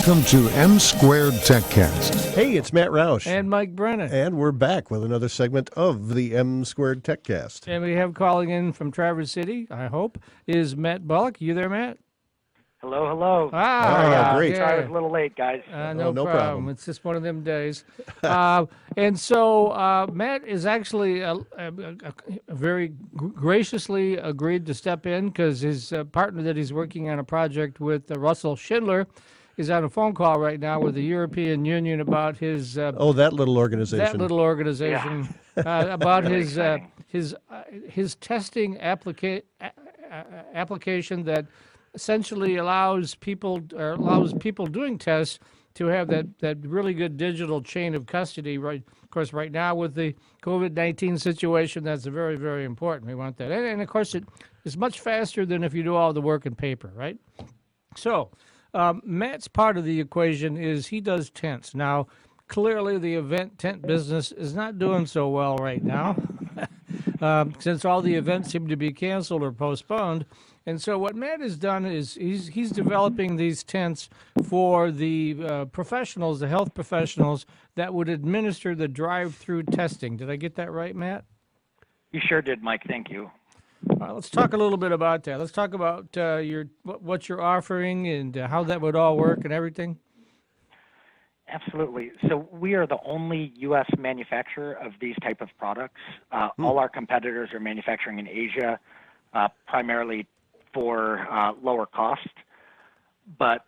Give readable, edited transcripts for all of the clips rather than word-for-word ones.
Welcome to M Squared TechCast. Hey, it's Matt Roush. And Mike Brennan. And we're back with another segment of the M Squared TechCast. And we have calling in from Traverse City, I hope, is Matt Bulloch. You there, Matt? Hello, hello. Great. Sorry I was a little late, guys. No problem. It's just one of them days. Matt is actually very graciously agreed to step in because his partner that he's working on a project with, Russell Schindler, is on a phone call right now with the European Union about his... that little organization. About his testing application that essentially allows people doing tests to have that really good digital chain of custody. Right, of course, right now with the COVID-19 situation, that's very, very important. We want that, and of course, it is much faster than if you do all the work in paper, right? So, Matt's part of the equation is he does tents. Now, clearly, the event tent business is not doing so well right now, since all the events seem to be canceled or postponed. And so what Matt has done is he's developing these tents for the professionals, the health professionals that would administer the drive-through testing. Did I get that right, Matt? You sure did, Mike. Thank you. Let's talk a little bit about that. Let's talk about what you're offering and how that would all work and everything. Absolutely. So we are the only U.S. manufacturer of these type of products. All our competitors are manufacturing in Asia, primarily for lower cost. But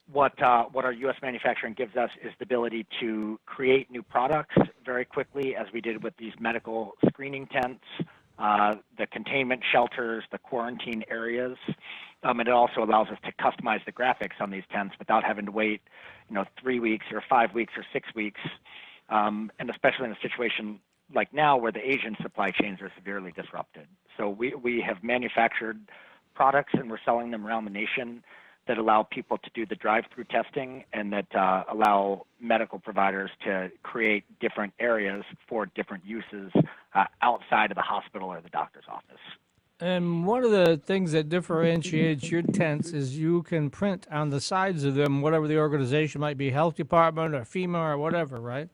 what our U.S. manufacturing gives us is the ability to create new products very quickly, as we did with these medical screening tents, the containment shelters, the quarantine areas. And it also allows us to customize the graphics on these tents without having to wait, 3 weeks or 5 weeks or 6 weeks, and especially in a situation like now where the Asian supply chains are severely disrupted. So we have manufactured products and we're selling them around the nation that allow people to do the drive-through testing and that allow medical providers to create different areas for different uses outside of the hospital or the doctor's office. And one of the things that differentiates your tents is you can print on the sides of them whatever the organization might be, health department or FEMA or whatever, right?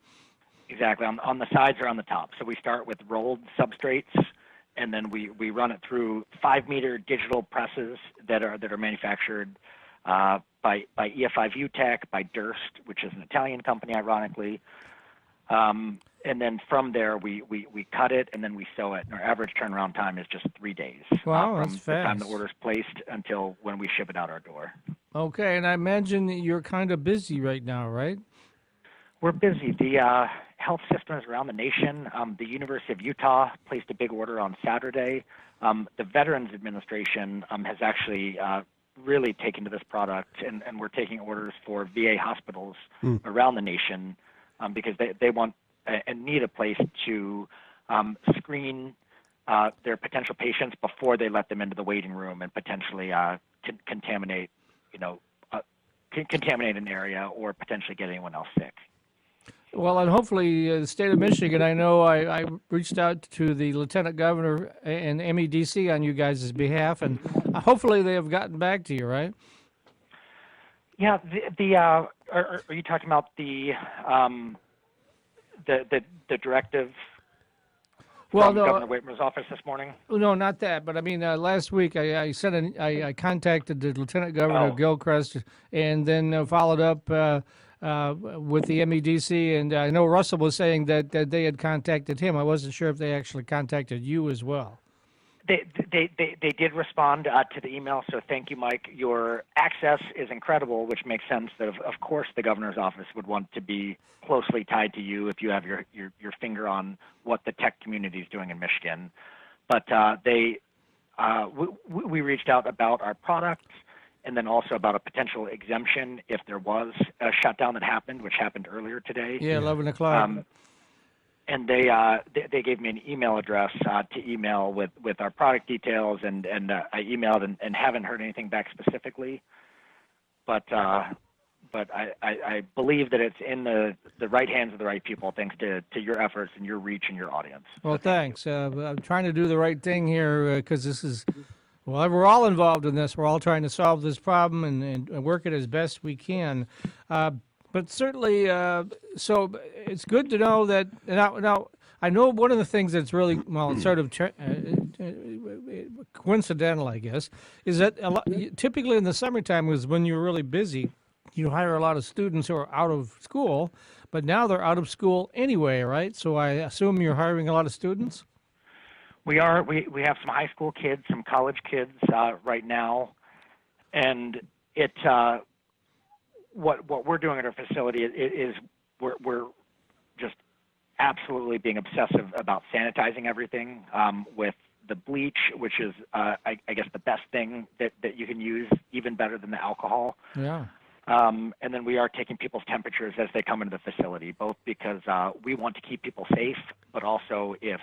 Exactly, on the sides or on the top. So we start with rolled substrates, and then we run it through 5-meter digital presses that are manufactured by EFI Tech, by Durst, which is an Italian company, ironically. And then from there, we cut it and then we sew it. And our average turnaround time is just 3 days. Wow, from that's fast. The time the order's placed until when we ship it out our door. Okay, and I imagine you're kind of busy right now, right? We're busy. The health systems around the nation, the University of Utah placed a big order on Saturday. The Veterans Administration has actually really taken to this product, and we're taking orders for VA hospitals around the nation because they want and need a place to screen their potential patients before they let them into the waiting room and potentially contaminate an area or potentially get anyone else sick. Well, and hopefully the state of Michigan, I know I reached out to the Lieutenant Governor and MEDC on you guys' behalf, and hopefully they have gotten back to you, right? Yeah, are you talking about the directive from Governor Whitmer's office this morning? No, not that. But I mean, last week I contacted the Lieutenant Governor of Gilchrist, and then followed up with the MEDC. And I know Russell was saying that they had contacted him. I wasn't sure if they actually contacted you as well. They did respond to the email, so thank you, Mike. Your access is incredible, which makes sense that, of course, the governor's office would want to be closely tied to you if you have your finger on what the tech community is doing in Michigan. But we reached out about our product and then also about a potential exemption if there was a shutdown that happened, which happened earlier today. Yeah, 11 o'clock. And they gave me an email address to email with our product details, and I emailed and haven't heard anything back specifically, but I believe that it's in the right hands of the right people thanks to your efforts and your reach and your audience. Well, thanks. I'm trying to do the right thing here because this is Well, we're all involved in this. We're all trying to solve this problem and work it as best we can. But certainly, so it's good to know that now. I know one of the things that's really it's sort of coincidental, I guess, is that typically in the summertime is when you're really busy. You hire a lot of students who are out of school, but now they're out of school anyway, right? So I assume you're hiring a lot of students? We are. We have some high school kids, some college kids right now, and what we're doing at our facility is we're just absolutely being obsessive about sanitizing everything with the bleach, which is I guess the best thing that you can use, even better than the alcohol. Yeah. And then we are taking people's temperatures as they come into the facility, both because we want to keep people safe, but also if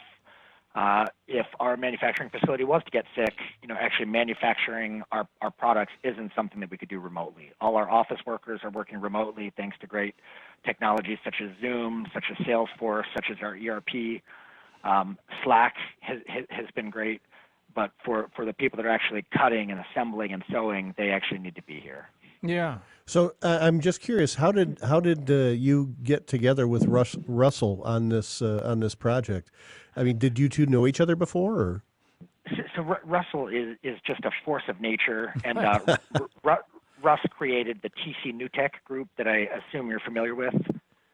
our manufacturing facility was to get sick, actually manufacturing our products isn't something that we could do remotely. All our office workers are working remotely thanks to great technologies such as Zoom, such as Salesforce, such as our ERP. Slack has been great, but for the people that are actually cutting and assembling and sewing, they actually need to be here. Yeah. So I'm just curious, how did you get together with Russell on this project? I mean, did you two know each other before? Or? So Russell is just a force of nature, and Russ created the TC NewTech group that I assume you're familiar with.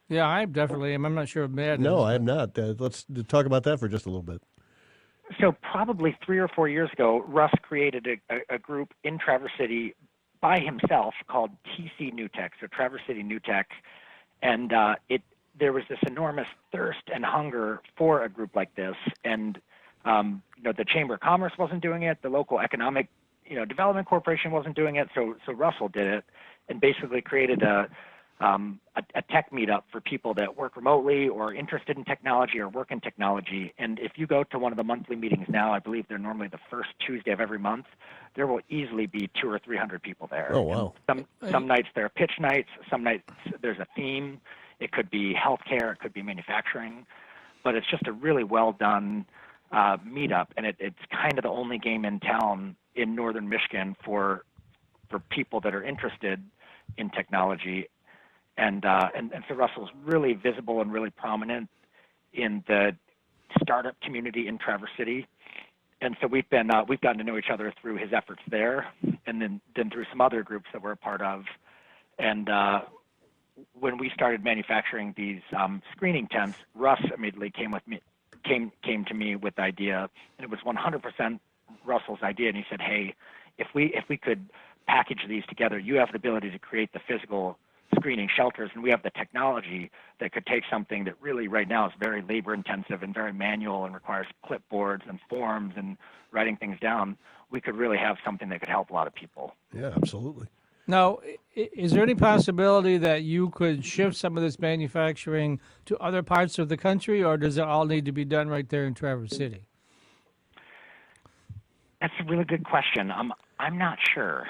Yeah, I definitely am. I'm not sure if Matt is. No, I'm not. Let's talk about that for just a little bit. So probably 3 or 4 years ago, Russ created a group in Traverse City by himself called TC NewTech, so Traverse City NewTech, and there was this enormous thirst and hunger for a group like this, and the Chamber of Commerce wasn't doing it, the local economic development corporation wasn't doing it, so Russell did it, and basically created a tech meetup for people that work remotely or interested in technology or work in technology. And if you go to one of the monthly meetings now, I believe they're normally the first Tuesday of every month, there will easily be 200 or 300 people there. Oh, wow. And some nights there are pitch nights, some nights there's a theme. It could be healthcare, it could be manufacturing, but it's just a really well done meetup, and it's kind of the only game in town in northern Michigan for people that are interested in technology. And so Russell's really visible and really prominent in the startup community in Traverse City. And so we've gotten to know each other through his efforts there, and then through some other groups that we're a part of. And when we started manufacturing these screening tents, Russ immediately came to me with the idea, and it was 100% Russell's idea. And he said, "Hey, if we could package these together, you have the ability to create the physical screening shelters, and we have the technology that could take something that really right now is very labor intensive and very manual and requires clipboards and forms and writing things down. We could really have something that could help a lot of people." Yeah, absolutely. Now, is there any possibility that you could shift some of this manufacturing to other parts of the country, or does it all need to be done right there in Traverse City? That's a really good question. I'm not sure.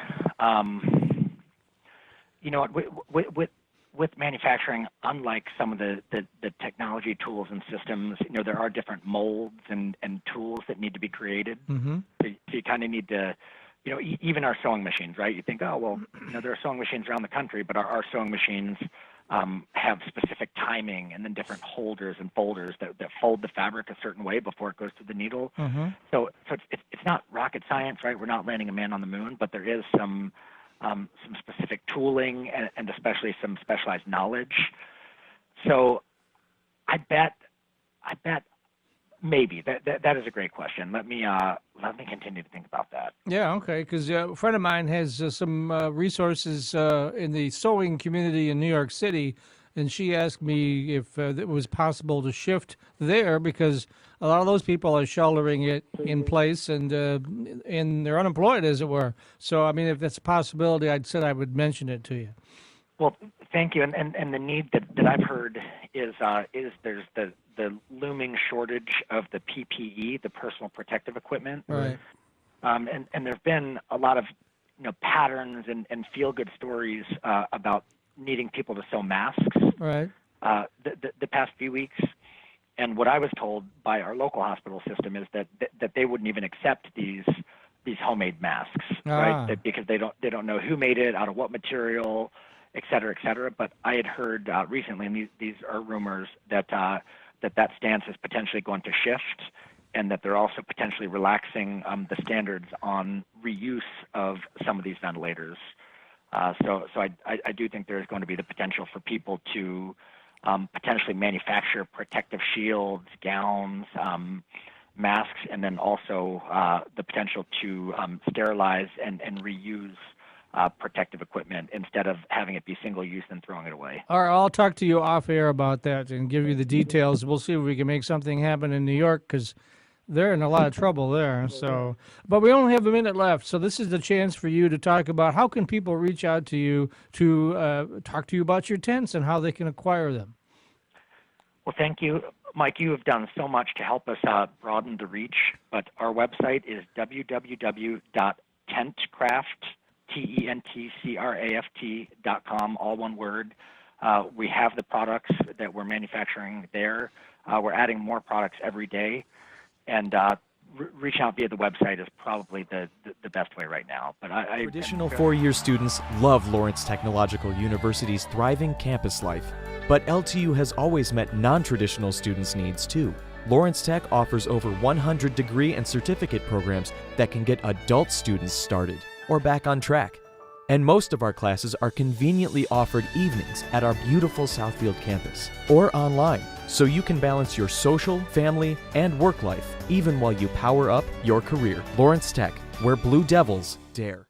With manufacturing, unlike some of the technology tools and systems, there are different molds and tools that need to be created. Mm-hmm. So you kind of need to, even our sewing machines, right? You think, oh, well, there are sewing machines around the country, but our sewing machines have specific timing and then different holders and folders that fold the fabric a certain way before it goes to the needle. Mm-hmm. So it's not rocket science, right? We're not landing a man on the moon, but there is some specific tooling and especially some specialized knowledge. So I bet maybe that is a great question. Let me continue to think about that. Yeah, okay, because a friend of mine has some resources in the sewing community in New York City, and she asked me if it was possible to shift there because a lot of those people are sheltering it in place and they're unemployed, as it were. So, I mean, if that's a possibility, I said I would mention it to you. Well, thank you. And the need that I've heard is there's the looming shortage of the PPE, the personal protective equipment. Right. And there have been a lot of patterns and feel good stories about needing people to sew masks. Right. The past few weeks. And what I was told by our local hospital system is that they wouldn't even accept these these homemade masks, right? Because they don't know who made it, out of what material, et cetera, et cetera. But I had heard recently, and these are rumors, that that stance is potentially going to shift, and that they're also potentially relaxing the standards on reuse of some of these ventilators. So I do think there's going to be the potential for people to potentially manufacture protective shields, gowns, masks, and then also the potential to sterilize and reuse protective equipment instead of having it be single use and throwing it away. All right, I'll talk to you off air about that and give you the details. We'll see if we can make something happen in New York, because they're in a lot of trouble there. So, but we only have a minute left, so this is the chance for you to talk about how can people reach out to you to talk to you about your tents and how they can acquire them. Well, thank you, Mike. You have done so much to help us broaden the reach, but our website is www.tentcraft.com, all one word. We have the products that we're manufacturing there. We're adding more products every day, and reaching out via the website is probably the best way right now. But Traditional four-year students love Lawrence Technological University's thriving campus life, but LTU has always met non-traditional students' needs too. Lawrence Tech offers over 100 degree and certificate programs that can get adult students started or back on track. And most of our classes are conveniently offered evenings at our beautiful Southfield campus or online, so you can balance your social, family, and work life even while you power up your career. Lawrence Tech, where Blue Devils dare.